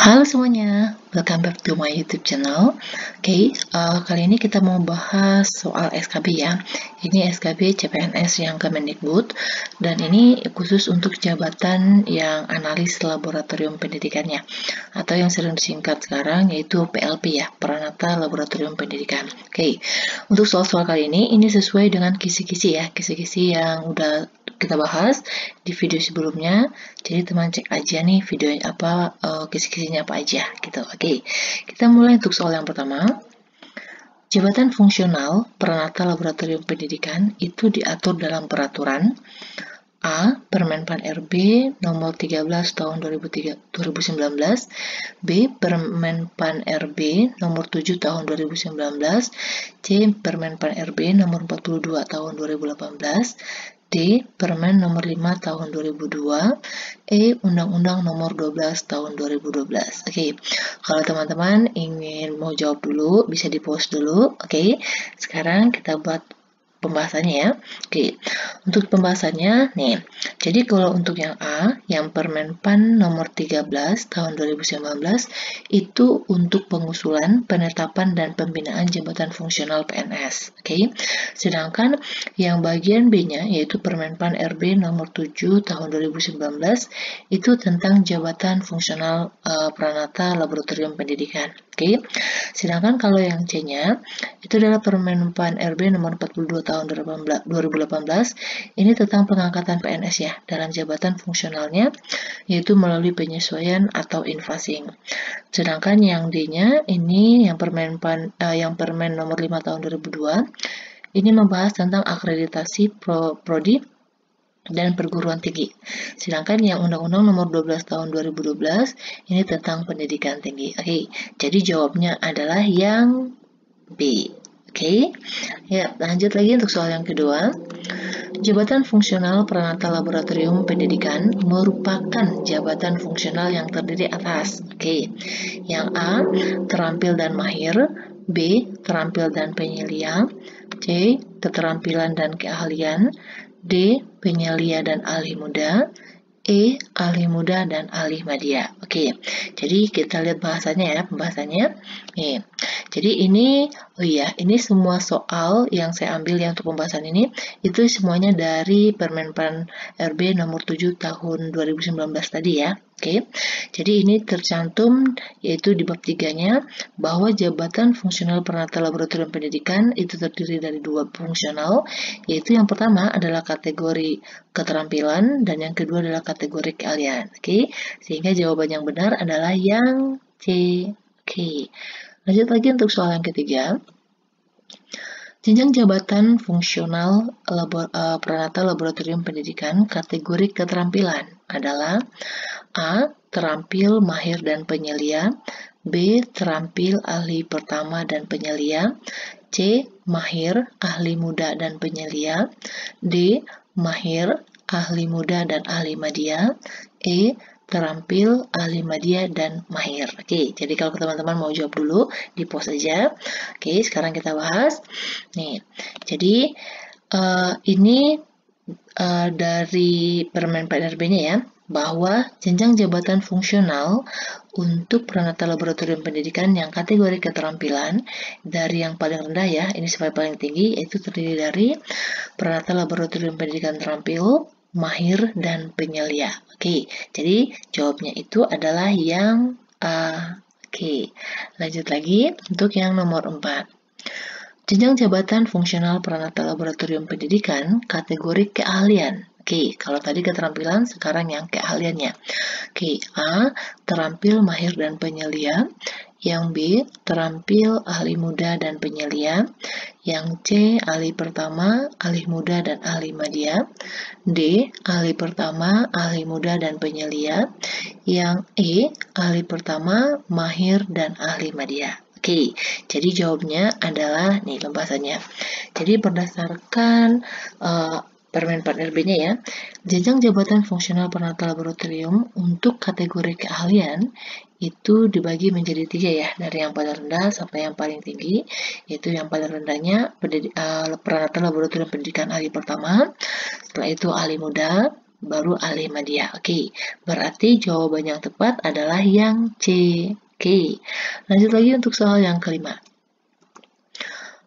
Halo semuanya, welcome back to my YouTube channel. Kali ini kita mau bahas soal SKB ya. Ini SKB CPNS yang Kemendikbud, dan ini khusus untuk jabatan yang analis laboratorium pendidikannya, atau yang sering disingkat sekarang yaitu PLP ya, Peranata Laboratorium Pendidikan. Untuk soal-soal kali ini sesuai dengan kisi-kisi ya, kisi-kisi yang udah kita bahas di video sebelumnya. Jadi teman cek aja nih videonya apa, kisi-kisinya apa aja gitu. Kita mulai untuk soal yang pertama. Jabatan fungsional Peranata Laboratorium Pendidikan itu diatur dalam peraturan A. Permenpan RB nomor 13 tahun 2019, B. Permenpan RB nomor 7 tahun 2019, C. Permenpan RB nomor 42 tahun 2018, D. Permen nomor 5 tahun 2002, E. Undang-Undang nomor 12 tahun 2012. Kalau teman-teman ingin mau jawab dulu, bisa di-pause dulu. Sekarang kita buat pembahasannya ya. Untuk pembahasannya nih. Jadi kalau untuk yang A, yang Permenpan nomor 13 tahun 2019 itu untuk pengusulan, penetapan dan pembinaan jabatan fungsional PNS. Sedangkan yang bagian B-nya yaitu Permenpan RB nomor 7 tahun 2019 itu tentang jabatan fungsional Peranata Laboratorium Pendidikan. Sedangkan kalau yang C-nya itu adalah Permenpan RB nomor 42 tahun 2018, ini tentang pengangkatan PNS ya dalam jabatan fungsionalnya, yaitu melalui penyesuaian atau infasing. Sedangkan yang D-nya ini yang Permen nomor 5 tahun 2002 ini membahas tentang akreditasi prodi dan perguruan tinggi. Sedangkan yang Undang-Undang nomor 12 tahun 2012 ini tentang pendidikan tinggi. Jadi jawabnya adalah yang B. Ya, lanjut lagi untuk soal yang kedua. Jabatan fungsional Peranata Laboratorium Pendidikan merupakan jabatan fungsional yang terdiri atas yang A. Terampil dan mahir, B. Terampil dan penyelia, C. Keterampilan dan keahlian, D. Penyelia dan ahli muda, E. Ahli muda dan ahli media. Jadi kita lihat bahasanya ya, pembahasannya. Jadi ini semua soal yang saya ambil ya untuk pembahasan ini, itu semuanya dari Permenpan RB nomor 7 tahun 2019 tadi ya. Jadi ini tercantum yaitu di bab 3-nya bahwa jabatan fungsional Peranata Laboratorium Pendidikan itu terdiri dari dua fungsional, yaitu yang pertama adalah kategori keterampilan dan yang kedua adalah kategori keahlian. Sehingga jawaban yang benar adalah yang C. Lanjut lagi untuk soal yang ketiga. Jenjang jabatan fungsional Peranata Laboratorium Pendidikan kategori keterampilan adalah A. Terampil, mahir, dan penyelia, B. Terampil, ahli pertama dan penyelia, C. Mahir, ahli muda dan penyelia, D. Mahir, ahli muda dan ahli media, E. Terampil, ahli media, dan mahir. Jadi kalau teman-teman mau jawab dulu, di pause aja. Sekarang kita bahas. Jadi ini dari Permenpan RB-nya ya, bahwa jenjang jabatan fungsional untuk Peranata Laboratorium Pendidikan yang kategori keterampilan dari yang paling rendah ya, ini sampai paling tinggi, yaitu terdiri dari Peranata Laboratorium Pendidikan terampil, mahir, dan penyelia. Jadi jawabnya itu adalah yang A. Lanjut lagi untuk yang nomor 4. Jenjang jabatan fungsional Peranata Laboratorium Pendidikan kategori keahlian. Kalau tadi keterampilan, sekarang yang keahliannya. A. Terampil, mahir, dan penyelia. Yang B. Terampil, ahli muda, dan penyelia. Yang C. Ahli pertama, ahli muda, dan ahli media. D. Ahli pertama, ahli muda, dan penyelia. Yang E. Ahli pertama, mahir, dan ahli media. Jadi jawabnya adalah nih pembahasannya. Jadi berdasarkan Permenpan RB-nya ya, jenjang jabatan fungsional Peranata Laboratorium untuk kategori keahlian itu dibagi menjadi 3 ya, dari yang paling rendah sampai yang paling tinggi, yaitu yang paling rendahnya Peranata Laboratorium Pendidikan ahli pertama, setelah itu ahli muda, baru alih media. Oke, berarti jawaban yang tepat adalah yang C. Oke, lanjut lagi untuk soal yang kelima.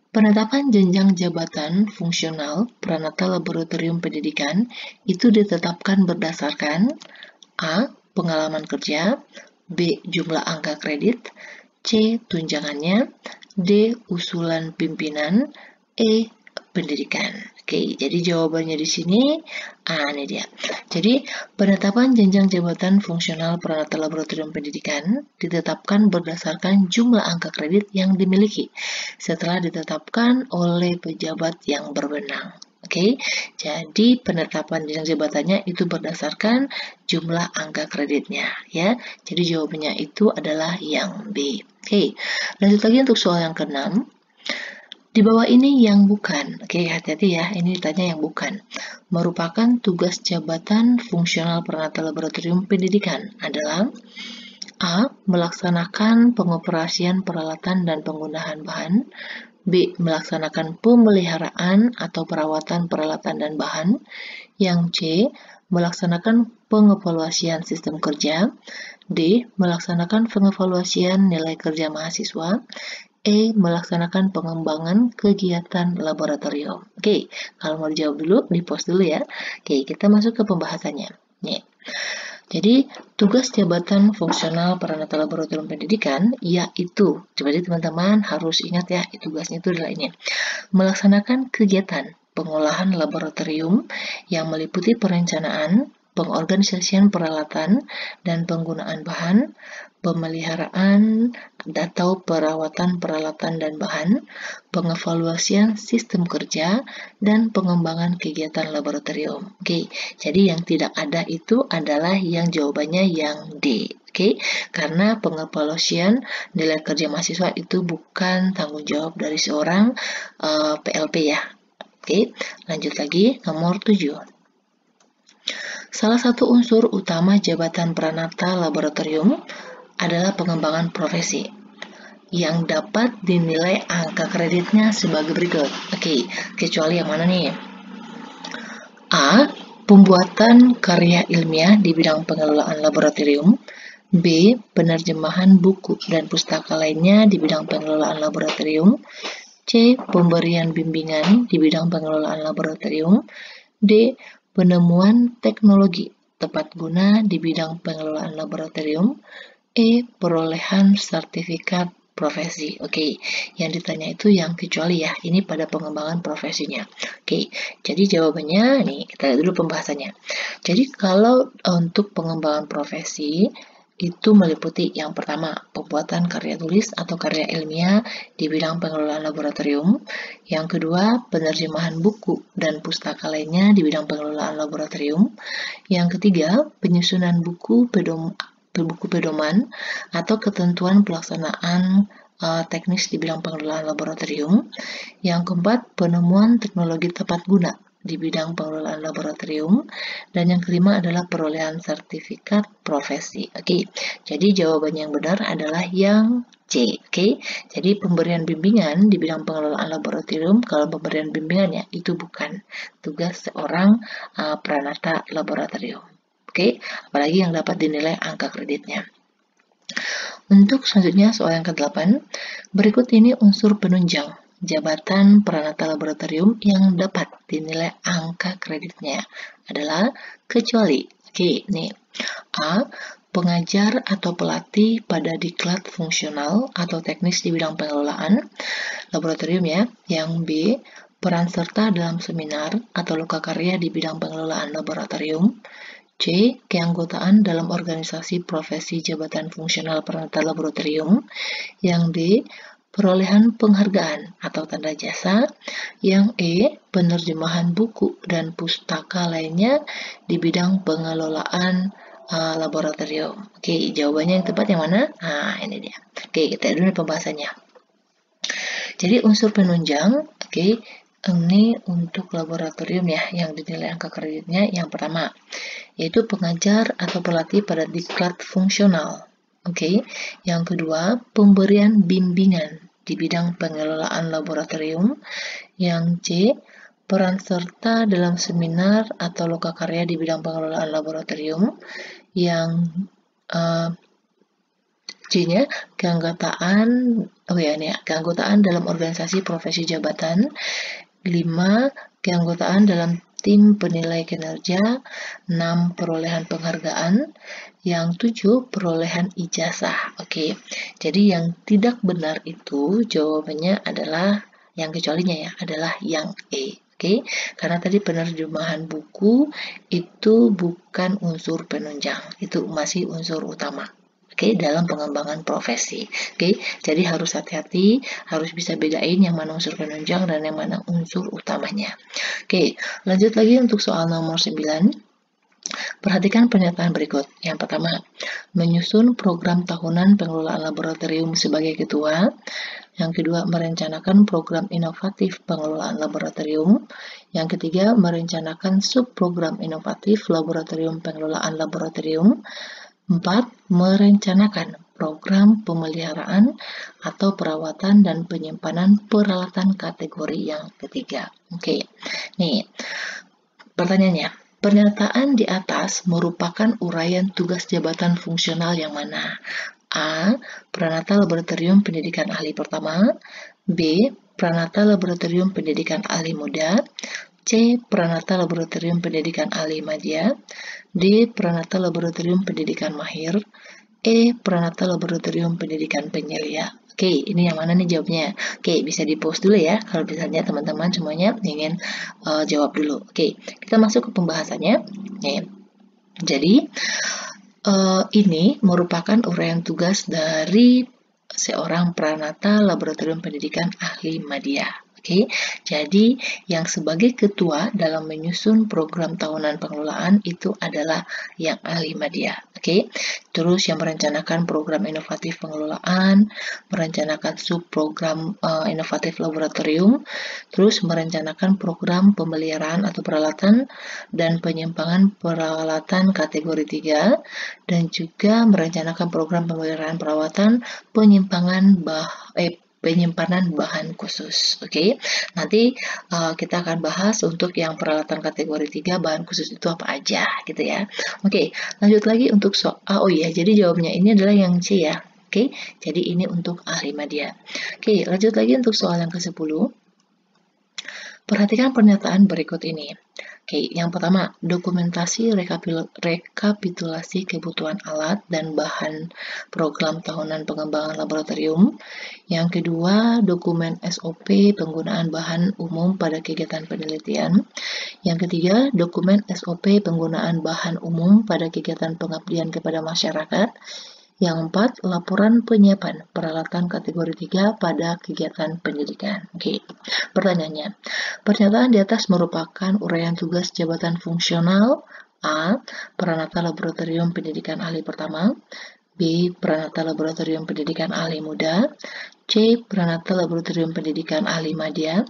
Penetapan jenjang jabatan fungsional Pranata Laboratorium Pendidikan itu ditetapkan berdasarkan A. Pengalaman kerja, B. Jumlah angka kredit, C. Tunjangannya, D. Usulan pimpinan, E. Pendidikan. Oke, jadi jawabannya di sini ini dia. Jadi, penetapan jenjang jabatan fungsional Pranata Laboratorium Pendidikan ditetapkan berdasarkan jumlah angka kredit yang dimiliki setelah ditetapkan oleh pejabat yang berwenang. Oke, jadi penetapan jenjang jabatannya itu berdasarkan jumlah angka kreditnya, ya. Jadi jawabannya itu adalah yang B. Oke, lanjut lagi untuk soal yang keenam. Di bawah ini yang bukan, oke, hati-hati ya, ini ditanya yang bukan, merupakan tugas jabatan fungsional Pranata Laboratorium Pendidikan adalah A. Melaksanakan pengoperasian peralatan dan penggunaan bahan, B. Melaksanakan pemeliharaan atau perawatan peralatan dan bahan, yang C. Melaksanakan pengevaluasian sistem kerja, D. Melaksanakan pengevaluasian nilai kerja mahasiswa, E. Melaksanakan pengembangan kegiatan laboratorium. Oke, kalau mau dijawab dulu, di-pause dulu ya. Oke, kita masuk ke pembahasannya. Nih. Jadi, tugas jabatan fungsional Pranata Laboratorium Pendidikan yaitu, jadi teman-teman harus ingat ya, tugasnya itu adalah ini. Melaksanakan kegiatan pengolahan laboratorium yang meliputi perencanaan, pengorganisasian peralatan dan penggunaan bahan, pemeliharaan atau perawatan peralatan dan bahan, pengevaluasian sistem kerja, dan pengembangan kegiatan laboratorium. Oke, jadi yang tidak ada itu adalah yang jawabannya yang D. Oke, karena pengevaluasian nilai kerja mahasiswa itu bukan tanggung jawab dari seorang PLP ya. Oke, lanjut lagi nomor 7. Salah satu unsur utama jabatan Pranata Laboratorium adalah pengembangan profesi yang dapat dinilai angka kreditnya sebagai berikut. Oke, kecuali yang mana nih? A. Pembuatan karya ilmiah di bidang pengelolaan laboratorium. B. Penerjemahan buku dan pustaka lainnya di bidang pengelolaan laboratorium. C. Pemberian bimbingan di bidang pengelolaan laboratorium. D. Penemuan teknologi tepat guna di bidang pengelolaan laboratorium. E. Perolehan sertifikat profesi. Oke, yang ditanya itu yang kecuali ya, ini pada pengembangan profesinya. Oke, jadi jawabannya nih, kita lihat dulu pembahasannya. Jadi kalau untuk pengembangan profesi itu meliputi yang pertama, pembuatan karya tulis atau karya ilmiah di bidang pengelolaan laboratorium. Yang kedua, penerjemahan buku dan pustaka lainnya di bidang pengelolaan laboratorium. Yang ketiga, penyusunan buku pedoman atau ketentuan pelaksanaan teknis di bidang pengelolaan laboratorium. Yang keempat, penemuan teknologi tepat guna di bidang pengelolaan laboratorium. Dan yang kelima adalah perolehan sertifikat profesi. Oke, jadi jawabannya yang benar adalah yang C. Oke, jadi pemberian bimbingan di bidang pengelolaan laboratorium, kalau pemberian bimbingannya itu bukan tugas seorang Pranata Laboratorium. Oke, apalagi yang dapat dinilai angka kreditnya. Untuk selanjutnya soal yang ke-8, berikut ini unsur penunjang jabatan Pranata Laboratorium yang dapat dinilai angka kreditnya adalah kecuali. Oke, nih. A. Pengajar atau pelatih pada diklat fungsional atau teknis di bidang pengelolaan laboratorium ya. Yang B. Peran serta dalam seminar atau lokakarya di bidang pengelolaan laboratorium. C. Keanggotaan dalam organisasi profesi jabatan fungsional Pranata Laboratorium. Yang D. Perolehan penghargaan atau tanda jasa. Yang E. Penerjemahan buku dan pustaka lainnya di bidang pengelolaan laboratorium. Oke, jawabannya yang tepat yang mana? Nah, ini dia. Oke, kita lihat dulu pembahasannya. Jadi unsur penunjang, oke, ini untuk laboratorium ya, yang dinilai angka kreditnya yang pertama, yaitu pengajar atau pelatih pada diklat fungsional. Oke, yang kedua, pemberian bimbingan di bidang pengelolaan laboratorium. Yang C, peran serta dalam seminar atau lokakarya di bidang pengelolaan laboratorium. Yang C-nya keanggotaan dalam organisasi profesi jabatan. 5. Keanggotaan dalam tim penilai kinerja. 6. Perolehan penghargaan. Yang 7. Perolehan ijazah. Oke, jadi yang tidak benar itu jawabannya adalah yang kecualinya ya, adalah yang E. Oke, karena tadi penerjemahan buku itu bukan unsur penunjang, itu masih unsur utama. Oke, dalam pengembangan profesi. Oke, jadi harus hati-hati, harus bisa bedain yang mana unsur penunjang dan yang mana unsur utamanya. Oke, lanjut lagi untuk soal nomor 9. Perhatikan pernyataan berikut. Yang pertama, menyusun program tahunan pengelolaan laboratorium sebagai ketua. Yang kedua, merencanakan program inovatif pengelolaan laboratorium. Yang ketiga, merencanakan subprogram inovatif laboratorium pengelolaan laboratorium. 4. Merencanakan program pemeliharaan atau perawatan dan penyimpanan peralatan kategori yang ketiga. Oke, nih pertanyaannya. Pernyataan di atas merupakan uraian tugas jabatan fungsional yang mana? A. Pranata Laboratorium Pendidikan Ahli Pertama. B. Pranata Laboratorium Pendidikan Ahli Muda. C. Pranata Laboratorium Pendidikan Ahli Madya. D. Pranata Laboratorium Pendidikan Mahir. E. Pranata Laboratorium Pendidikan Penyelia. Oke, ini yang mana nih jawabnya? Oke, bisa di-post dulu ya kalau misalnya teman-teman semuanya ingin jawab dulu. Oke, kita masuk ke pembahasannya. Nih, jadi ini merupakan uraian tugas dari seorang Pranata Laboratorium Pendidikan Ahli Madya. Oke, jadi yang sebagai ketua dalam menyusun program tahunan pengelolaan itu adalah yang ahli madya. Oke, terus yang merencanakan program inovatif pengelolaan, merencanakan subprogram inovatif laboratorium, terus merencanakan program pemeliharaan atau peralatan dan penyimpangan peralatan kategori 3, dan juga merencanakan program pemeliharaan perawatan penyimpanan bahan khusus. Oke, nanti kita akan bahas untuk yang peralatan kategori 3 bahan khusus itu apa aja gitu ya. Oke, lanjut lagi untuk soal jadi jawabnya ini adalah yang C ya. Oke, jadi ini untuk ahli madya. Oke, lanjut lagi untuk soal yang ke-10. Perhatikan pernyataan berikut ini. Oke, yang pertama, dokumentasi rekapitulasi kebutuhan alat dan bahan program tahunan pengembangan laboratorium. Yang kedua, dokumen SOP penggunaan bahan umum pada kegiatan penelitian. Yang ketiga, dokumen SOP penggunaan bahan umum pada kegiatan pengabdian kepada masyarakat. Yang 4, laporan penyiapan peralatan kategori 3 pada kegiatan pendidikan. Oke, pertanyaannya. Pernyataan di atas merupakan uraian tugas jabatan fungsional. A. Pranata Laboratorium Pendidikan Ahli Pertama. B. Pranata Laboratorium Pendidikan Ahli Muda. C. Pranata Laboratorium Pendidikan Ahli Madya.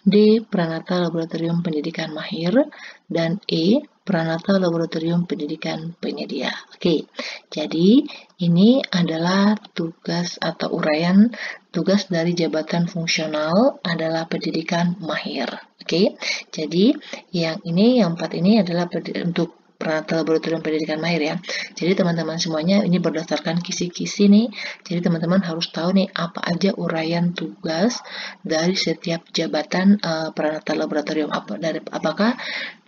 D. Pranata Laboratorium Pendidikan Mahir. Dan E. Pranata Laboratorium Pendidikan Penyedia. Oke, jadi ini adalah tugas atau uraian tugas dari jabatan fungsional adalah pendidikan mahir. Oke, jadi yang 4 ini adalah untuk Pranata Laboratorium Pendidikan Mahir ya. Jadi teman-teman semuanya ini berdasarkan kisi-kisi nih. Jadi teman-teman harus tahu nih apa aja uraian tugas dari setiap jabatan Pranata Laboratorium, apakah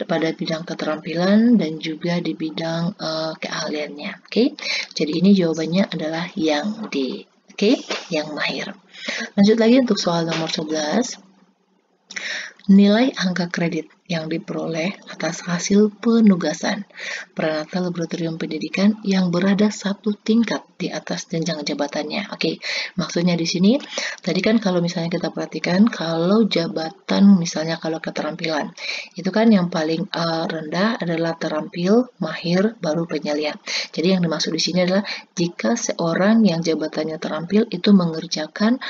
pada bidang keterampilan dan juga di bidang keahliannya. Oke. Jadi ini jawabannya adalah yang D. Oke, yang mahir. Lanjut lagi untuk soal nomor 11. Nilai angka kredit yang diperoleh atas hasil penugasan Pranata Laboratorium Pendidikan yang berada satu tingkat di atas jenjang jabatannya. Oke, maksudnya di sini tadi kan kalau misalnya kita perhatikan kalau jabatan misalnya kalau keterampilan itu kan yang paling rendah adalah terampil, mahir, baru penyelia. Jadi yang dimaksud di sini adalah jika seorang yang jabatannya terampil itu mengerjakan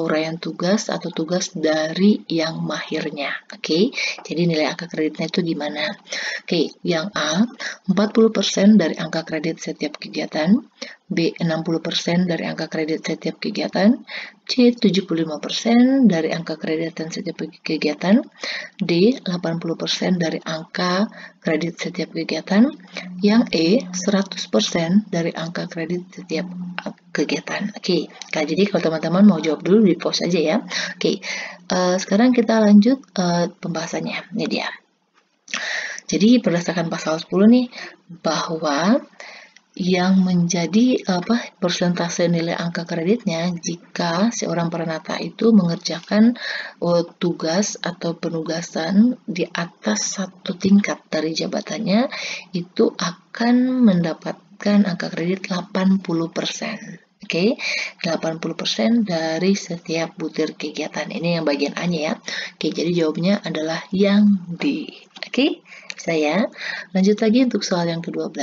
uraian tugas atau tugas dari yang mahirnya. Oke, Jadi nilai angka kreditnya itu gimana? Oke, yang A, 40% dari angka kredit setiap kegiatan, B, 60% dari angka kredit setiap kegiatan, C, 75% dari angka kredit setiap kegiatan, D, 80% dari angka kredit setiap kegiatan, yang E, 100% dari angka kredit setiap kegiatan. Oke, nah, jadi kalau teman-teman mau jawab dulu di pause aja ya. Oke, sekarang kita lanjut pembahasannya. Ini dia. Jadi berdasarkan pasal 10 nih, bahwa yang menjadi persentase nilai angka kreditnya jika seorang peranata itu mengerjakan tugas atau penugasan di atas satu tingkat dari jabatannya, itu akan mendapatkan angka kredit 80%. Oke, 80% dari setiap butir kegiatan. Ini yang bagian A-nya ya. Oke, jadi jawabannya adalah yang D. Oke, saya lanjut lagi untuk soal yang ke-12.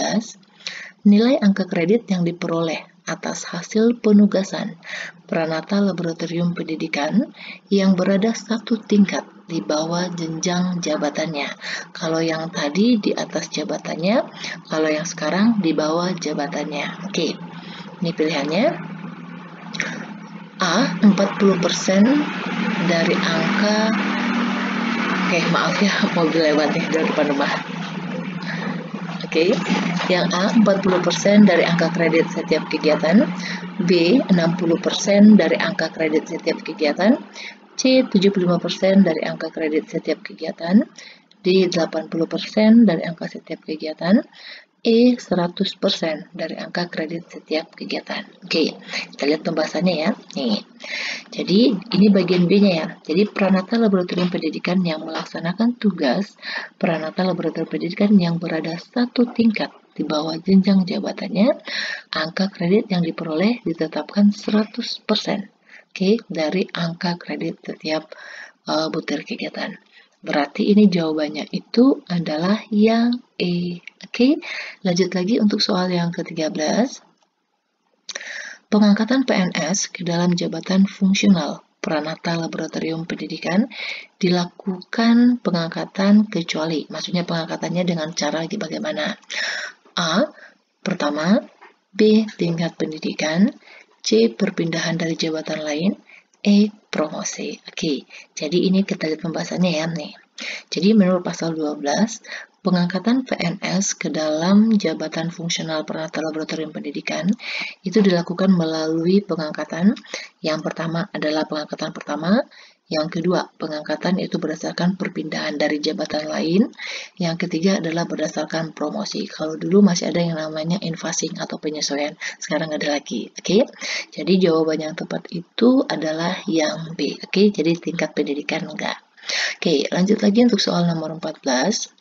Nilai angka kredit yang diperoleh atas hasil penugasan peranata laboratorium pendidikan yang berada satu tingkat di bawah jenjang jabatannya. Kalau yang tadi di atas jabatannya, kalau yang sekarang di bawah jabatannya. Oke, ini pilihannya. A, 40% dari angka... Oke, maaf ya, mobil lewat nih dari depan rumah. Oke, yang A 40% dari angka kredit setiap kegiatan, B 60% dari angka kredit setiap kegiatan, C 75% dari angka kredit setiap kegiatan, D 80% dari angka setiap kegiatan, E 100% dari angka kredit setiap kegiatan. Oke, kita lihat pembahasannya ya. Nih. Jadi ini bagian B-nya ya. Jadi peranata laboratorium pendidikan yang melaksanakan tugas peranata laboratorium pendidikan yang berada satu tingkat di bawah jenjang jabatannya, angka kredit yang diperoleh ditetapkan 100%. Oke, dari angka kredit setiap butir kegiatan. Berarti ini jawabannya itu adalah yang E. Oke, lanjut lagi untuk soal yang ke-13. Pengangkatan PNS ke dalam jabatan fungsional peranata laboratorium pendidikan dilakukan pengangkatan kecuali. Maksudnya pengangkatannya dengan cara bagaimana? A. Pertama, B. Tingkat pendidikan, C. Perpindahan dari jabatan lain, E. Promosi. Oke, jadi ini kita lihat pembahasannya ya nih. Jadi menurut pasal 12, pengangkatan PNS ke dalam jabatan fungsional peranata laboratorium pendidikan itu dilakukan melalui pengangkatan. Yang pertama adalah pengangkatan pertama, yang kedua pengangkatan itu berdasarkan perpindahan dari jabatan lain, yang ketiga adalah berdasarkan promosi. Kalau dulu masih ada yang namanya invasing atau penyesuaian, sekarang ada lagi. Oke, jadi jawaban yang tepat itu adalah yang B. Oke, jadi tingkat pendidikan enggak. Oke, lanjut lagi untuk soal nomor 14.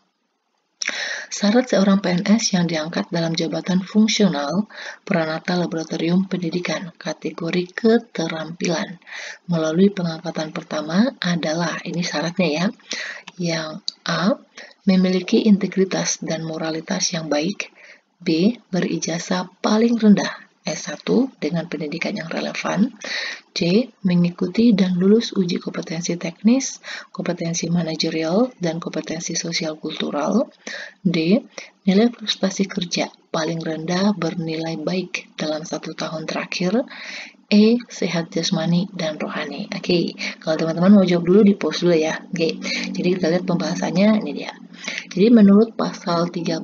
Syarat seorang PNS yang diangkat dalam jabatan fungsional peranata laboratorium pendidikan kategori keterampilan melalui pengangkatan pertama adalah, ini syaratnya ya, yang A, memiliki integritas dan moralitas yang baik, B, berijazah paling rendah S1 dengan pendidikan yang relevan, C. Mengikuti dan lulus uji kompetensi teknis, kompetensi manajerial, dan kompetensi sosial kultural, D. Nilai prestasi kerja paling rendah bernilai baik dalam 1 tahun terakhir, E. Sehat jasmani dan rohani. Oke, kalau teman-teman mau jawab dulu di pause dulu ya. Oke, jadi kita lihat pembahasannya, ini dia. Jadi menurut pasal 13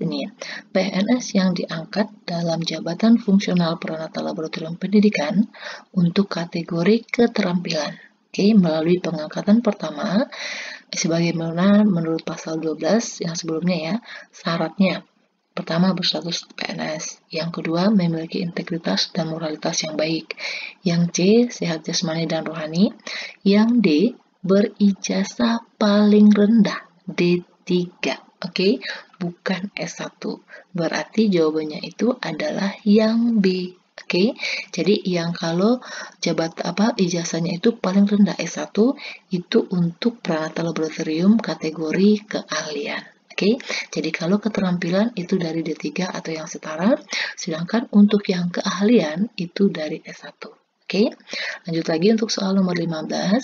ini, PNS yang diangkat dalam jabatan fungsional peranata laboratorium pendidikan untuk kategori keterampilan, oke, melalui pengangkatan pertama sebagaimana menurut pasal 12 yang sebelumnya ya, syaratnya pertama berstatus PNS, yang kedua memiliki integritas dan moralitas yang baik, yang C sehat jasmani dan rohani, yang D berijazah paling rendah D3, oke, bukan S1. Berarti jawabannya itu adalah yang B. Oke, jadi yang kalau ijazahnya itu paling rendah S1 itu untuk peranata laboratorium kategori keahlian. Oke, jadi kalau keterampilan itu dari D3 atau yang setara, sedangkan untuk yang keahlian itu dari S1. Oke, lanjut lagi untuk soal nomor 15.